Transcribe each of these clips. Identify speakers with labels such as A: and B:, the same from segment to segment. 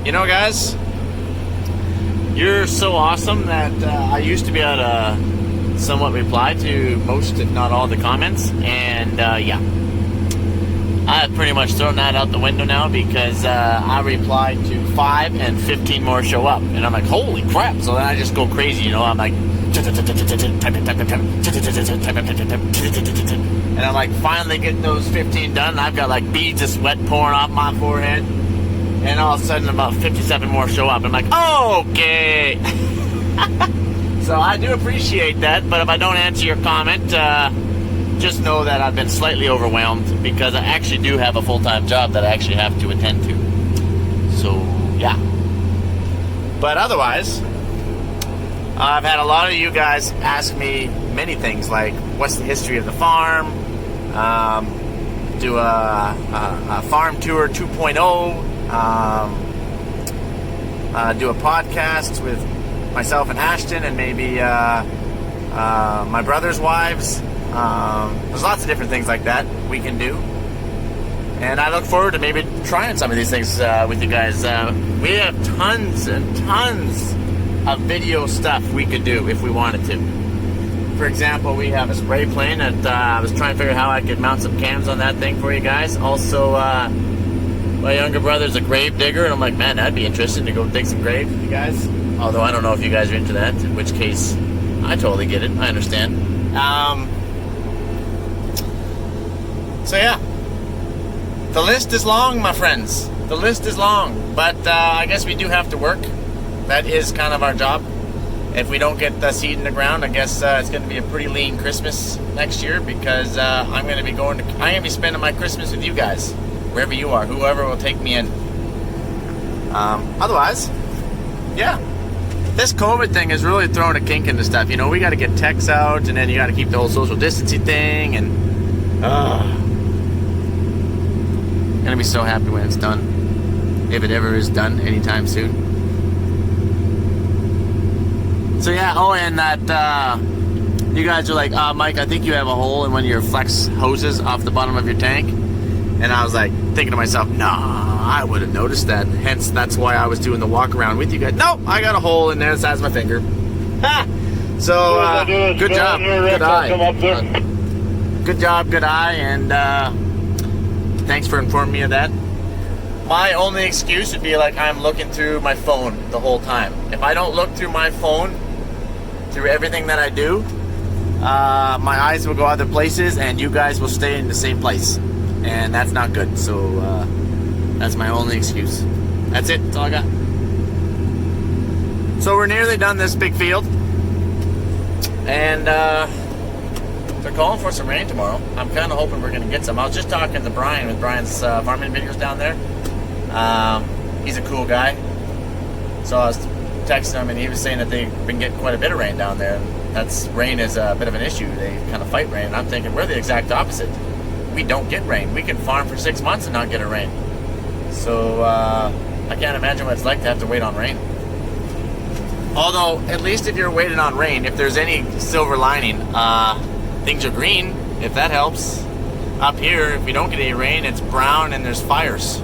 A: You know, guys, you're so awesome that I used to be able to somewhat reply to most, if not all, the comments. And yeah, I've pretty much thrown that out the window now because I replied to 5 and 15 more show up. And I'm like, holy crap. So then I just go crazy, you know. I'm like, and I'm like finally getting those 15 done. I've got like beads of sweat pouring off my forehead. And all of a sudden about 57 more show up. I'm like, okay. So I do appreciate that. But if I don't answer your comment, just know that I've been slightly overwhelmed because I actually do have a full-time job that I actually have to attend to. So, yeah. But otherwise, I've had a lot of you guys ask me many things like, what's the history of the farm? Do a farm tour 2.0. Do a podcast with myself and Ashton and maybe my brother's wives. There's lots of different things like that we can do. And I look forward to maybe trying some of these things with you guys. We have tons and tons of video stuff we could do if we wanted to. For example, we have a spray plane that I was trying to figure out how I could mount some cams on that thing for you guys. Also, my younger brother's a grave digger, and I'm like, man, that'd be interesting to go dig some graves with you guys. Although I don't know if you guys are into that, in which case, I totally get it. I understand. So yeah, the list is long, my friends. The list is long, but I guess we do have to work. That is kind of our job. If we don't get the seed in the ground, I guess it's going to be a pretty lean Christmas next year because I'm going to be spending my Christmas with you guys, wherever you are, whoever will take me in. Otherwise, yeah, this COVID thing is really throwing a kink into stuff. You know, we got to get techs out, and then you got to keep the whole social distancing thing, and gonna be so happy when it's done, if it ever is done anytime soon. So yeah, oh, and that you guys are like, Mike, I think you have a hole in one of your flex hoses off the bottom of your tank. And I was like thinking to myself, nah, I would have noticed that. Hence, that's why I was doing the walk around with you guys. Nope, I got a hole in there the size of my finger. Ha! So good job, good eye. Good job, good eye, and thanks for informing me of that. My only excuse would be like I'm looking through my phone the whole time. If I don't look through my phone, through everything that I do, my eyes will go other places and you guys will stay in the same place. And that's not good. So that's my only excuse. That's it. That's all I got. So we're nearly done this big field. And they're calling for some rain tomorrow. I'm kind of hoping we're going to get some. I was just talking to Brian with Brian's farming videos down there. He's a cool guy. So I was texting him and he was saying that they've been getting quite a bit of rain down there. Rain is a bit of an issue. They kind of fight rain. And I'm thinking we're the exact opposite. We don't get rain. We can farm for 6 months and not get a rain. So I can't imagine what it's like to have to wait on rain. Although, at least if you're waiting on rain, if there's any silver lining, things are green, if that helps. Up here, if you don't get any rain, it's brown and there's fires.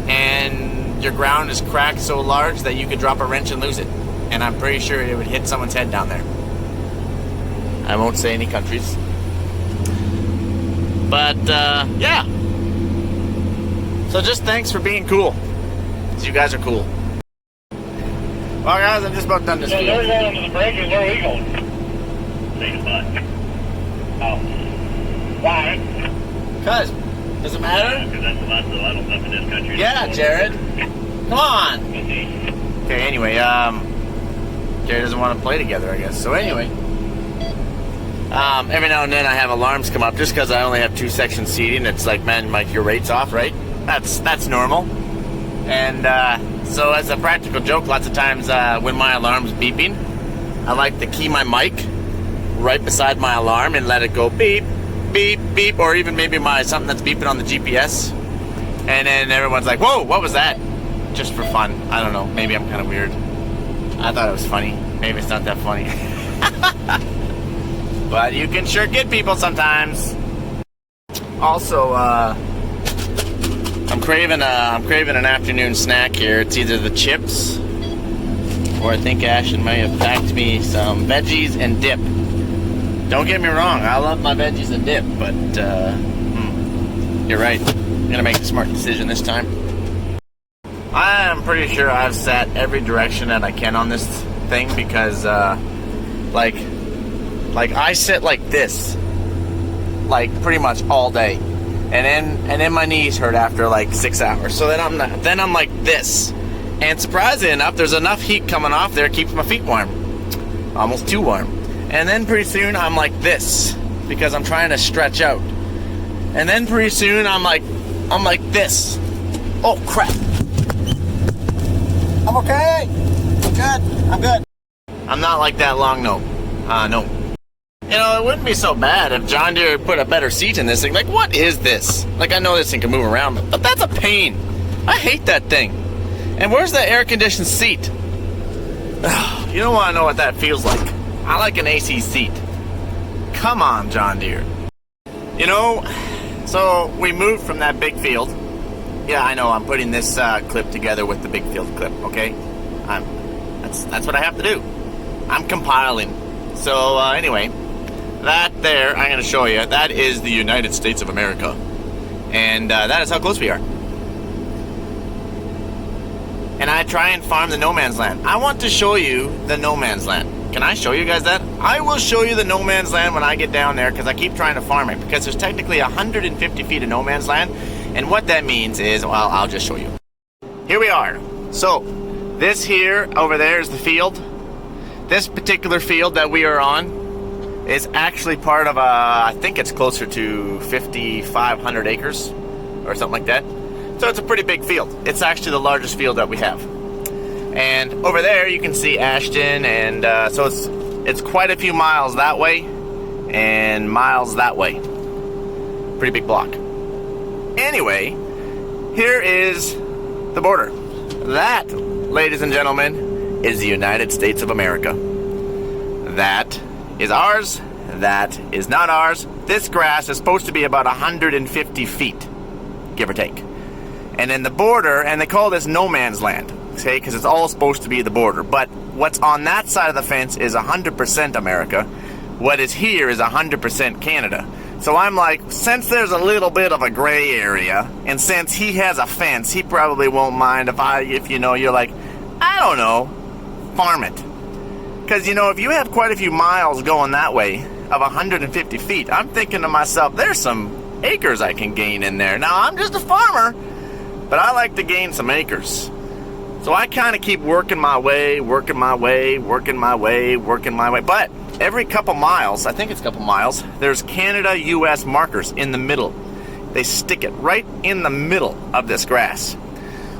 A: And your ground is cracked so large that you could drop a wrench and lose it. And I'm pretty sure it would hit someone's head down there. I won't say any countries. But, yeah. So just thanks for being cool. Because you guys are cool. Well, guys, I'm just about done this video.
B: They're going to the breakers. Where are we going? Say the butt. Oh. Why?
A: Because. Does it matter?
B: Because that's a lot of little stuff in this country.
A: Yeah, Jared. Come on. Okay, anyway, Jared doesn't want to play together, I guess. So anyway. Every now and then I have alarms come up just because I only have 2 section seating. It's like, man, Mike, your rate's off, right? That's normal. And so as a practical joke, lots of times when my alarm's beeping, I like to key my mic right beside my alarm and let it go beep, beep, beep, or even maybe something that's beeping on the GPS. And then everyone's like, whoa, what was that? Just for fun. I don't know. Maybe I'm kind of weird. I thought it was funny. Maybe it's not that funny. But you can sure get people sometimes. Also, I'm craving an afternoon snack here. It's either the chips, or I think Ashton might have packed me some veggies and dip. Don't get me wrong, I love my veggies and dip, but you're right. I'm gonna make a smart decision this time. I am pretty sure I've sat every direction that I can on this thing because, like I sit like this, like pretty much all day, and then my knees hurt after like 6 hours. So then I'm like this, and surprisingly enough, there's enough heat coming off there, keeps my feet warm, almost too warm. And then pretty soon I'm like this because I'm trying to stretch out, and then pretty soon I'm like this. Oh crap! I'm okay. I'm good. I'm not like that long, no. No. You know, it wouldn't be so bad if John Deere put a better seat in this thing. Like, what is this? Like, I know this thing can move around, but that's a pain. I hate that thing. And where's the air-conditioned seat? You don't want to know what that feels like. I like an AC seat. Come on, John Deere. You know, so we moved from that big field. Yeah, I know, I'm putting this clip together with the big field clip, okay? That's what I have to do. I'm compiling. So, anyway, that there, I'm going to show you, that is the United States of America. And that is how close we are. And I try and farm the no man's land. I want to show you the no man's land. Can I show you guys that? I will show you the no man's land when I get down there, because I keep trying to farm it, because there's technically 150 feet of no man's land. And what that means is, well, I'll just show you. Here we are. So, this here, over there is the field. This particular field that we are on is actually part of I think it's closer to 5,500 acres or something like that. So it's a pretty big field. It's actually the largest field that we have. And over there you can see Ashton, and so it's quite a few miles that way and miles that way. Pretty big block. Anyway, here is the border. That, ladies and gentlemen, is the United States of America. That is ours. That is not ours. This grass is supposed to be about 150 feet, give or take. And then the border, and they call this no man's land, okay, because it's all supposed to be the border. But what's on that side of the fence is 100% America. What is here is 100% Canada. So I'm like, since there's a little bit of a gray area, and since he has a fence, he probably won't mind if you know, you're like, I don't know, farm it. Because, you know, if you have quite a few miles going that way of 150 feet, I'm thinking to myself, there's some acres I can gain in there. Now, I'm just a farmer, but I like to gain some acres. So I kind of keep working my way. But every couple miles, I think it's a couple miles, there's Canada-US markers in the middle. They stick it right in the middle of this grass.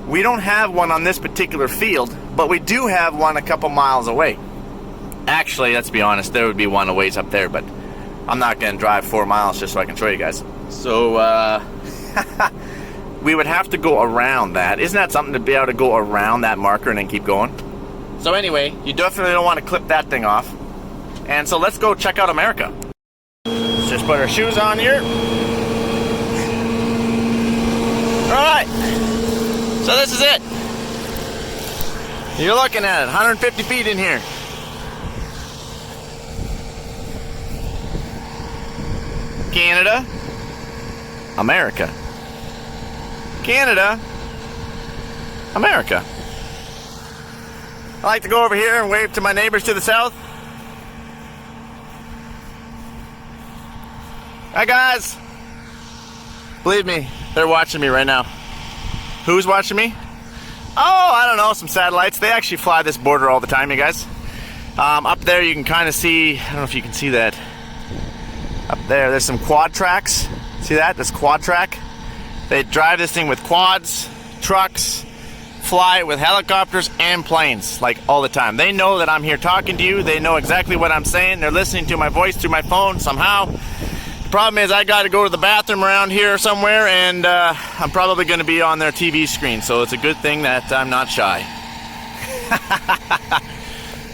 A: We don't have one on this particular field, but we do have one a couple miles away. Actually, let's be honest, there would be one a ways up there, but I'm not going to drive 4 miles just so I can show you guys. So, we would have to go around that. Isn't that something to be able to go around that marker and then keep going? So anyway, you definitely don't want to clip that thing off. And so let's go check out America. Let's just put our shoes on here. Alright. So this is it. You're looking at it, 150 feet in here. Canada, America. Canada, America. I like to go over here and wave to my neighbors to the south. Hi guys. Believe me, they're watching me right now. Who's watching me? Oh, I don't know, some satellites. They actually fly this border all the time, you guys. Up there you can kind of see, I don't know if you can see that. Up there's some quad tracks. See that? This quad track. They drive this thing with quads, trucks, fly it with helicopters and planes, like all the time. They know that I'm here talking to you. They know exactly what I'm saying. They're listening to my voice through my phone somehow. The problem is I got to go to the bathroom around here somewhere, and I'm probably going to be on their TV screen, so it's a good thing that I'm not shy.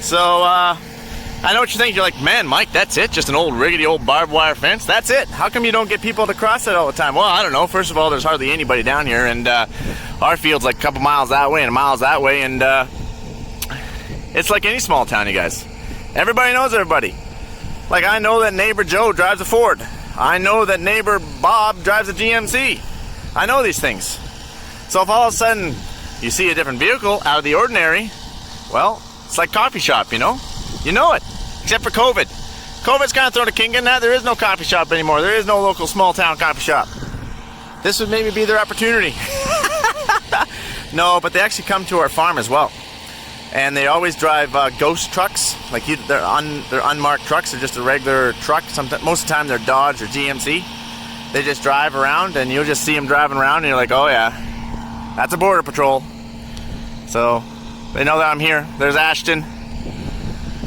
A: So, I know what you think. You're like, man, Mike, that's it? Just an old rickety old barbed wire fence? That's it? How come you don't get people to cross it all the time? Well, I don't know. First of all, there's hardly anybody down here, and our field's like a couple miles that way and miles that way, and it's like any small town, you guys. Everybody knows everybody. Like, I know that neighbor Joe drives a Ford. I know that neighbor Bob drives a GMC. I know these things. So if all of a sudden you see a different vehicle out of the ordinary, well, it's like coffee shop, you know? You know it, except for COVID. COVID's kind of thrown a kink in that. There is no coffee shop anymore. There is no local small town coffee shop. This would maybe be their opportunity. No, but they actually come to our farm as well. And they always drive ghost trucks. Like they're unmarked trucks. They're just a regular truck. Most of the time they're Dodge or GMC. They just drive around, and you'll just see them driving around, and you're like, oh yeah, that's a border patrol. So they know that I'm here. There's Ashton.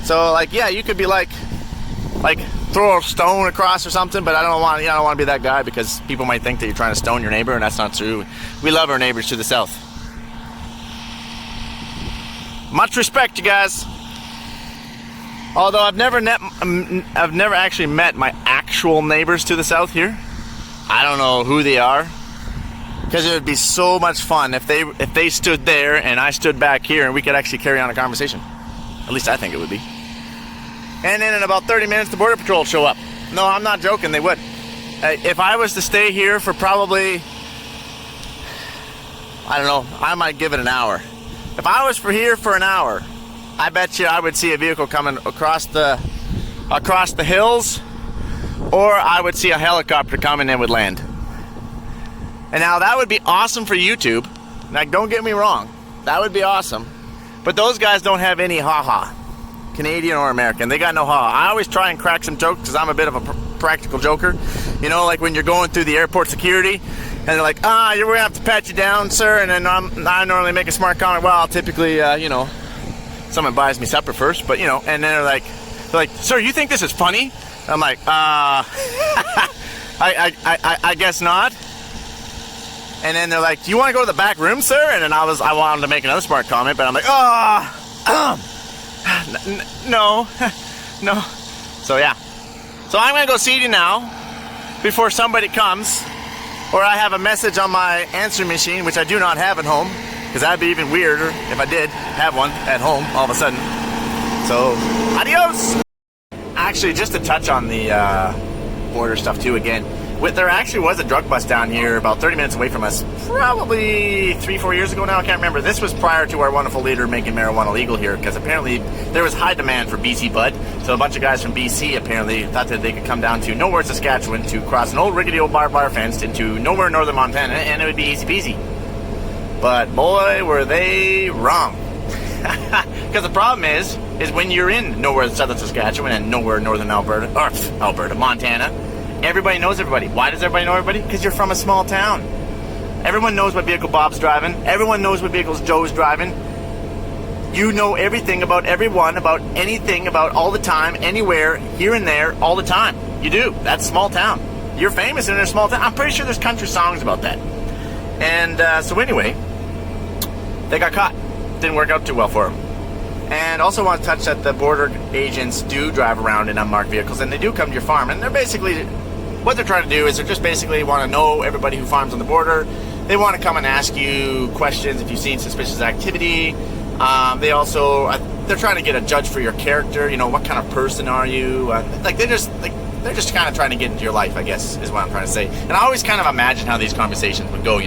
A: So like, yeah, you could be like throw a stone across or something, but I don't want to be that guy, because people might think that you're trying to stone your neighbor, and that's not true. We love our neighbors to the south. Much respect, you guys. Although I've never actually met my actual neighbors to the south here. I don't know who they are, because it would be so much fun if they stood there and I stood back here, and we could actually carry on a conversation. At least I think it would be. And then in about 30 minutes, the Border Patrol would show up. No, I'm not joking, they would. If I was to stay here for probably, I don't know, I might give it an hour. If I was here for an hour, I bet you I would see a vehicle coming across the hills, or I would see a helicopter coming and would land. And now that would be awesome for YouTube. Like, don't get me wrong, that would be awesome. But those guys don't have any ha-ha, Canadian or American. They got no ha. I always try and crack some jokes, because I'm a bit of a practical joker. You know, like when you're going through the airport security, and they're like, you're going to have to pat you down, sir. And then I normally make a smart comment. Well, typically, someone buys me supper first. But, and then they're like, sir, you think this is funny? I'm like, I guess not. And then they're like, do you want to go to the back room, sir? And then I wanted to make another smart comment, but I'm like, no. So, yeah. So I'm going to go see you now before somebody comes, or I have a message on my answering machine, which I do not have at home, because that'd be even weirder if I did have one at home all of a sudden. So, adios! Actually, just to touch on the border stuff too again, there actually was a drug bust down here about 30 minutes away from us, probably 3-4 years ago now, I can't remember. This was prior to our wonderful leader making marijuana legal here, because apparently there was high demand for BC bud, so a bunch of guys from BC apparently thought that they could come down to nowhere, Saskatchewan, to cross an old rickety old barbed wire fence into nowhere northern Montana, and it would be easy peasy. But boy, were they wrong. Because the problem is when you're in nowhere southern Saskatchewan and nowhere northern Montana, everybody knows everybody. Why does everybody know everybody? Because you're from a small town. Everyone knows what vehicle Bob's driving. Everyone knows what vehicles Joe's driving. You know everything about everyone, about anything, about all the time, anywhere, here and there, all the time. You do. That's small town. You're famous in a small town. I'm pretty sure there's country songs about that. And so anyway, they got caught. Didn't work out too well for them. And also want to touch that the border agents do drive around in unmarked vehicles, and they do come to your farm, and they're basically, what they're trying to do is they're just basically want to know everybody who farms on the border. They want to come and ask you questions if you've seen suspicious activity. They also, they're trying to get a judge for your character. What kind of person are you? They're just kind of trying to get into your life, I guess, is what I'm trying to say. And I always kind of imagine how these conversations would go.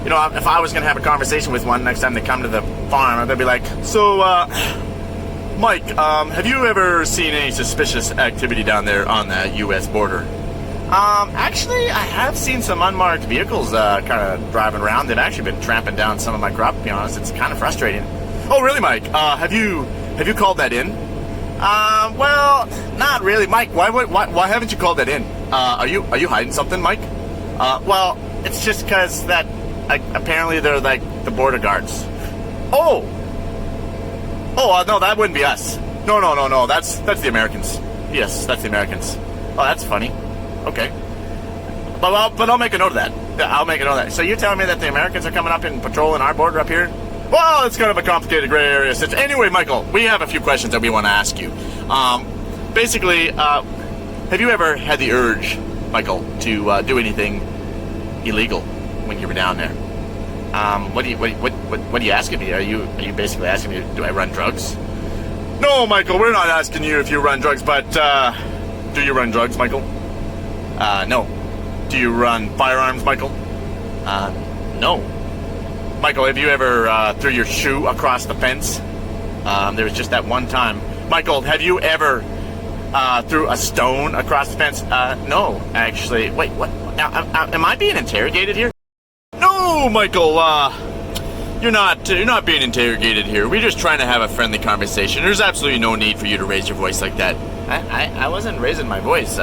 A: If I was going to have a conversation with one next time they come to the farm, they'd be like, so, Mike, have you ever seen any suspicious activity down there on the U.S. border? Actually, I have seen some unmarked vehicles kind of driving around. They've actually been tramping down some of my crop, to be honest. It's kind of frustrating. Oh, really, Mike? Have you called that in? Well, not really. Mike, why haven't you called that in? Are you hiding something, Mike? Well, it's just because that apparently they're like the border guards. Oh, no, that wouldn't be us. No, that's the Americans. Yes, that's the Americans. Oh, that's funny. Okay. But I'll make a note of that. Yeah, I'll make a note of that. So you're telling me that the Americans are coming up and patrolling our border up here? Well, it's kind of a complicated gray area situation. Anyway, Michael, we have a few questions that we want to ask you. Basically, have you ever had the urge, Michael, to do anything illegal when you were down there? What are you asking me? Are you basically asking me, do I run drugs? No, Michael, we're not asking you if you run drugs, but do you run drugs, Michael? No. Do you run firearms, Michael? No. Michael, have you ever threw your shoe across the fence? There was just that one time. Michael, have you ever threw a stone across the fence? No, actually. Wait, what? Am I being interrogated here? No, Michael, you're not being interrogated here. We're just trying to have a friendly conversation. There's absolutely no need for you to raise your voice like that. I wasn't raising my voice.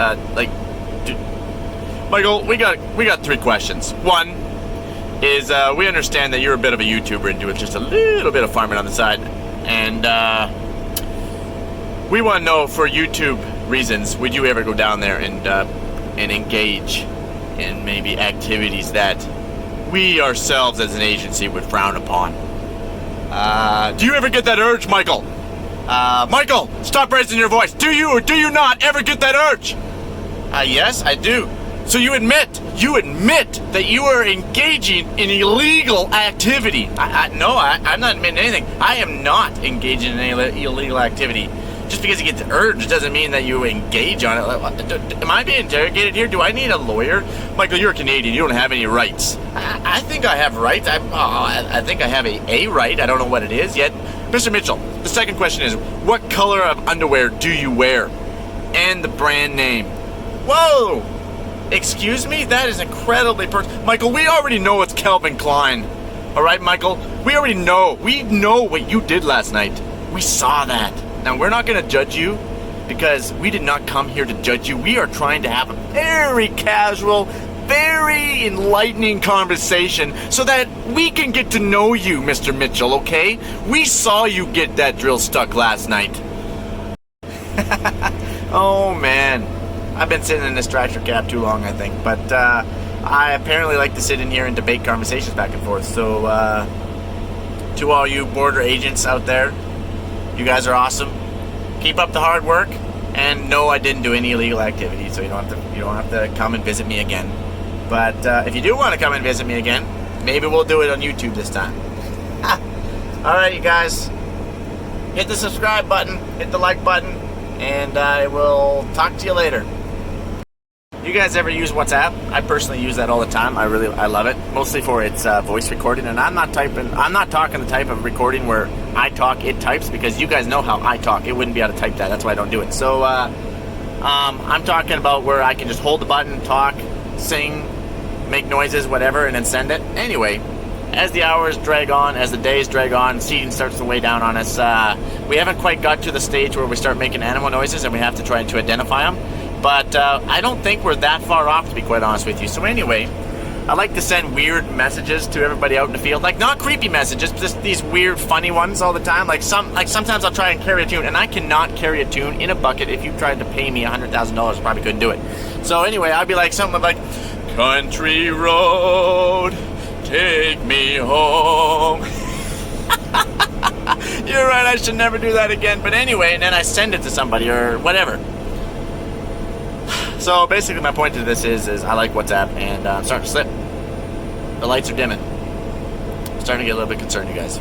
A: Michael, we got 3 questions. One is we understand that you're a bit of a YouTuber and do just a little bit of farming on the side, and we want to know, for YouTube reasons, would you ever go down there and engage in maybe activities that we ourselves as an agency would frown upon? Do you ever get that urge, Michael? Michael, stop raising your voice. Do you or do you not ever get that urge? Yes, I do. So you admit that you are engaging in illegal activity. No, I'm not admitting anything. I am not engaging in any illegal activity. Just because you get the urge doesn't mean that you engage on it. Am I being interrogated here? Do I need a lawyer? Michael, you're a Canadian. You don't have any rights. I think I have rights. I think I have a right. I don't know what it is yet. Mr. Mitchell, the second question is, what color of underwear do you wear? And the brand name. Whoa! Excuse me? That is incredibly personal. Michael, we already know it's Calvin Klein. All right, Michael? We already know. We know what you did last night. We saw that. Now, we're not going to judge you because we did not come here to judge you. We are trying to have a very casual, very enlightening conversation so that we can get to know you, Mr. Mitchell, okay? We saw you get that drill stuck last night. Oh, man. I've been sitting in this tractor cab too long, I think. But I apparently like to sit in here and debate conversations back and forth. So, to all you border agents out there, you guys are awesome. Keep up the hard work. And no, I didn't do any illegal activity, so you don't have to come and visit me again. But if you do want to come and visit me again, maybe we'll do it on YouTube this time. All right, you guys. Hit the subscribe button, hit the like button, and I will talk to you later. You guys ever use WhatsApp? I personally use that all the time. I love it, mostly for its voice recording. And I'm not talking the type of recording where I talk, it types, because you guys know how I talk. It wouldn't be able to type that. That's why I don't do it. So I'm talking about where I can just hold the button, talk, sing, make noises, whatever, and then send it. Anyway, as the hours drag on, as the days drag on, seating starts to weigh down on us. We haven't quite got to the stage where we start making animal noises and we have to try to identify them. But I don't think we're that far off, to be quite honest with you. So anyway, I like to send weird messages to everybody out in the field. Like, not creepy messages, just these weird, funny ones all the time. Like sometimes I'll try and carry a tune, and I cannot carry a tune in a bucket. If you tried to pay me $100,000, probably couldn't do it. So anyway, I'd be like something like, "Country road, take me home." You're right, I should never do that again. But anyway, and then I send it to somebody or whatever. So basically my point to this is I like WhatsApp, and I'm starting to slip. The lights are dimming. I'm starting to get a little bit concerned, you guys.